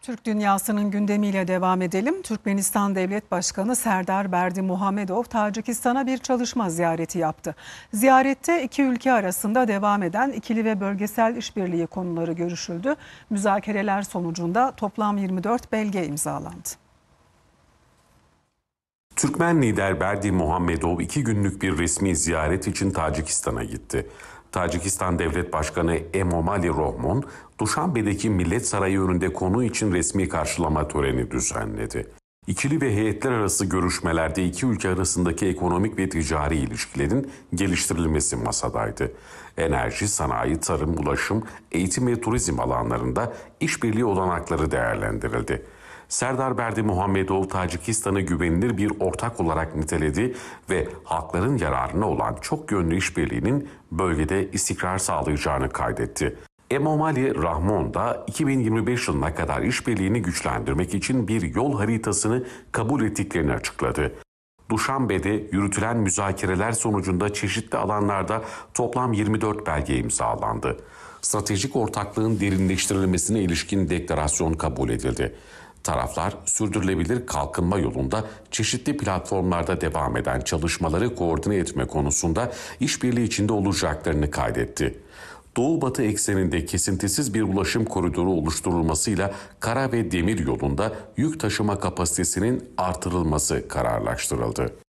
Türk dünyasının gündemiyle devam edelim. Türkmenistan Devlet Başkanı Serdar Berdimuhamedov, Tacikistan'a bir çalışma ziyareti yaptı. Ziyarette iki ülke arasında devam eden ikili ve bölgesel işbirliği konuları görüşüldü. Müzakereler sonucunda toplam 24 belge imzalandı. Türkmen lider Berdimuhamedov 2 günlük bir resmi ziyaret için Tacikistan'a gitti. Tacikistan Devlet Başkanı Emomali Rahmon, Duşanbe'deki Millet Sarayı önünde konu için resmi karşılama töreni düzenledi. İkili ve heyetler arası görüşmelerde iki ülke arasındaki ekonomik ve ticari ilişkilerin geliştirilmesi masadaydı. Enerji, sanayi, tarım, ulaşım, eğitim ve turizm alanlarında işbirliği olanakları değerlendirildi. Serdar Berdimuhamedov, Tacikistan'ı güvenilir bir ortak olarak niteledi ve halkların yararına olan çok yönlü işbirliğinin bölgede istikrar sağlayacağını kaydetti. Emomali Rahmon da 2025 yılına kadar işbirliğini güçlendirmek için bir yol haritasını kabul ettiklerini açıkladı. Duşanbe'de yürütülen müzakereler sonucunda çeşitli alanlarda toplam 24 belge imzalandı. Stratejik ortaklığın derinleştirilmesine ilişkin deklarasyon kabul edildi. Taraflar sürdürülebilir kalkınma yolunda çeşitli platformlarda devam eden çalışmaları koordine etme konusunda işbirliği içinde olacaklarını kaydetti. Doğu-Batı ekseninde kesintisiz bir ulaşım koridoru oluşturulmasıyla kara ve demir yolunda yük taşıma kapasitesinin artırılması kararlaştırıldı.